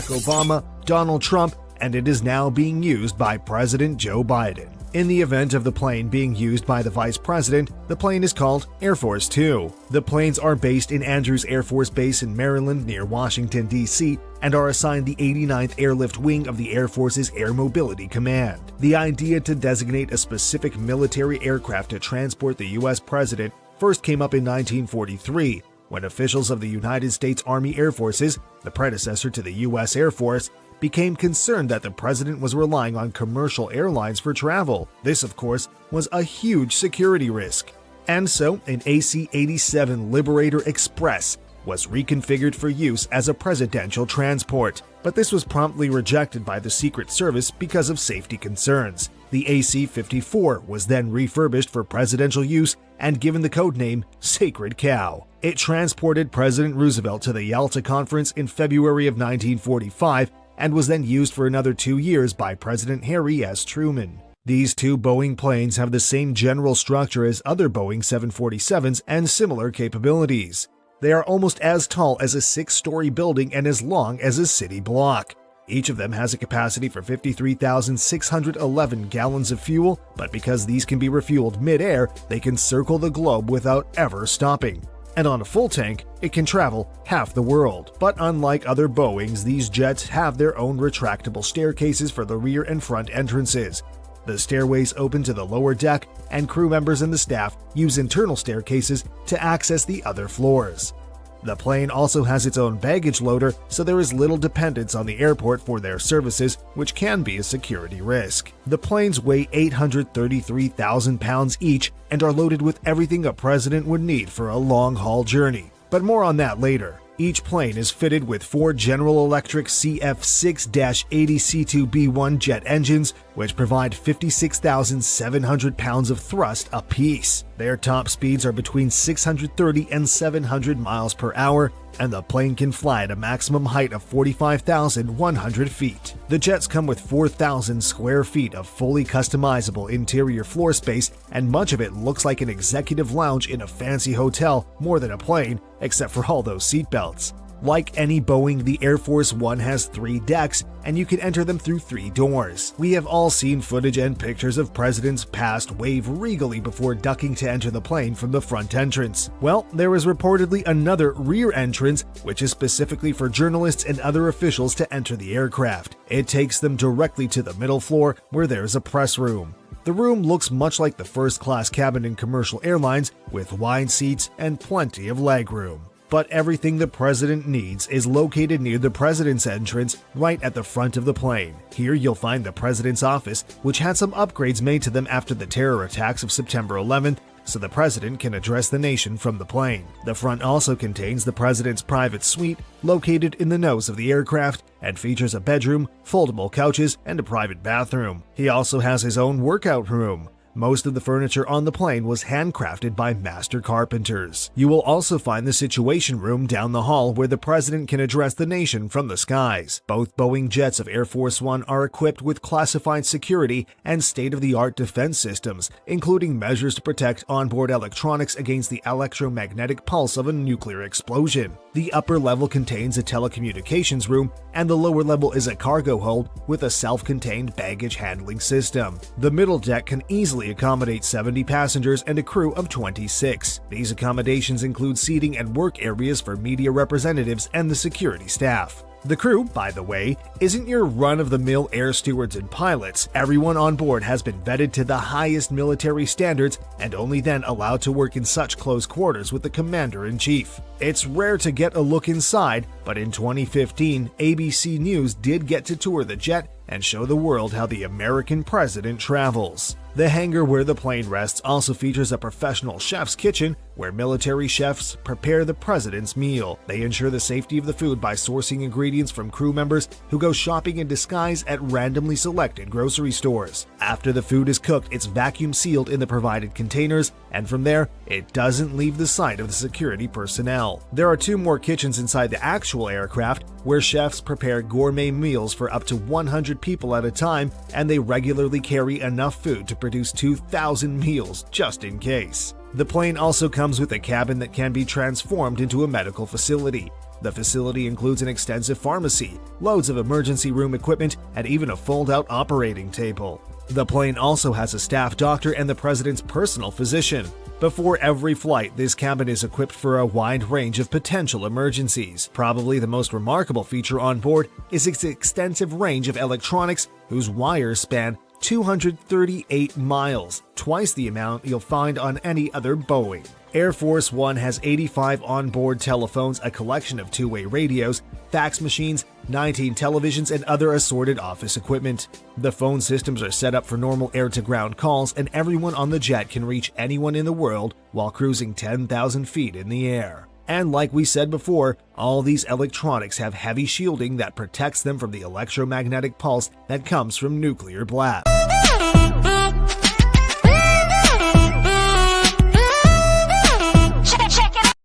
Barack Obama, Donald Trump, and it is now being used by President Joe Biden. In the event of the plane being used by the Vice President, the plane is called Air Force Two. The planes are based in Andrews Air Force Base in Maryland near Washington, D.C., and are assigned the 89th Airlift Wing of the Air Force's Air Mobility Command. The idea to designate a specific military aircraft to transport the U.S. President first came up in 1943, when officials of the United States Army Air Forces, the predecessor to the U.S. Air Force, became concerned that the president was relying on commercial airlines for travel. This, of course, was a huge security risk. And so, an AC-87 Liberator Express was reconfigured for use as a presidential transport, but this was promptly rejected by the Secret Service because of safety concerns. The AC-54 was then refurbished for presidential use and given the codename Sacred Cow. It transported President Roosevelt to the Yalta Conference in February of 1945 and was then used for another 2 years by President Harry S. Truman. These two Boeing planes have the same general structure as other Boeing 747s and similar capabilities. They are almost as tall as a 6-story building and as long as a city block. Each of them has a capacity for 53,611 gallons of fuel, but because these can be refueled mid-air, they can circle the globe without ever stopping. And on a full tank, it can travel half the world. But unlike other Boeings, these jets have their own retractable staircases for the rear and front entrances. The stairways open to the lower deck, and crew members and the staff use internal staircases to access the other floors. The plane also has its own baggage loader, so there is little dependence on the airport for their services, which can be a security risk. The planes weigh 833,000 pounds each and are loaded with everything a president would need for a long-haul journey. But more on that later. Each plane is fitted with 4 General Electric CF6-80C2B1 jet engines, which provide 56,700 pounds of thrust apiece. Their top speeds are between 630 and 700 miles per hour, and the plane can fly at a maximum height of 45,100 feet. The jets come with 4,000 square feet of fully customizable interior floor space, and much of it looks like an executive lounge in a fancy hotel more than a plane, except for all those seatbelts. Like any Boeing, the Air Force One has 3 decks, and you can enter them through 3 doors. We have all seen footage and pictures of presidents past wave regally before ducking to enter the plane from the front entrance. Well, there is reportedly another rear entrance, which is specifically for journalists and other officials to enter the aircraft. It takes them directly to the middle floor, where there's a press room. The room looks much like the first-class cabin in commercial airlines, with wide seats and plenty of legroom. But everything the president needs is located near the president's entrance, right at the front of the plane. Here you'll find the president's office, which had some upgrades made to them after the terror attacks of September 11th, so the president can address the nation from the plane. The front also contains the president's private suite, located in the nose of the aircraft, and features a bedroom, foldable couches, and a private bathroom. He also has his own workout room. Most of the furniture on the plane was handcrafted by master carpenters. You will also find the Situation Room down the hall where the president can address the nation from the skies. Both Boeing jets of Air Force One are equipped with classified security and state-of-the-art defense systems, including measures to protect onboard electronics against the electromagnetic pulse of a nuclear explosion. The upper level contains a telecommunications room, and the lower level is a cargo hold with a self-contained baggage handling system. The middle deck can easily accommodate 70 passengers and a crew of 26. These accommodations include seating and work areas for media representatives and the security staff. The crew, by the way, isn't your run-of-the-mill air stewards and pilots. Everyone on board has been vetted to the highest military standards and only then allowed to work in such close quarters with the commander-in-chief. It's rare to get a look inside, but in 2015, ABC News did get to tour the jet and show the world how the American president travels. The hangar where the plane rests also features a professional chef's kitchen where military chefs prepare the president's meal. They ensure the safety of the food by sourcing ingredients from crew members who go shopping in disguise at randomly selected grocery stores. After the food is cooked, it's vacuum sealed in the provided containers, and from there, it doesn't leave the sight of the security personnel. There are 2 more kitchens inside the actual aircraft where chefs prepare gourmet meals for up to 100 people at a time, and they regularly carry enough food to produce 2,000 meals just in case. The plane also comes with a cabin that can be transformed into a medical facility. The facility includes an extensive pharmacy, loads of emergency room equipment, and even a fold-out operating table. The plane also has a staff doctor and the president's personal physician. Before every flight, this cabin is equipped for a wide range of potential emergencies. Probably the most remarkable feature on board is its extensive range of electronics, whose wires span 238 miles, twice the amount you'll find on any other Boeing. Air Force One has 85 onboard telephones, a collection of two-way radios, fax machines, 19 televisions, and other assorted office equipment. The phone systems are set up for normal air-to-ground calls, and everyone on the jet can reach anyone in the world while cruising 10,000 feet in the air. And like we said before, all these electronics have heavy shielding that protects them from the electromagnetic pulse that comes from nuclear blasts.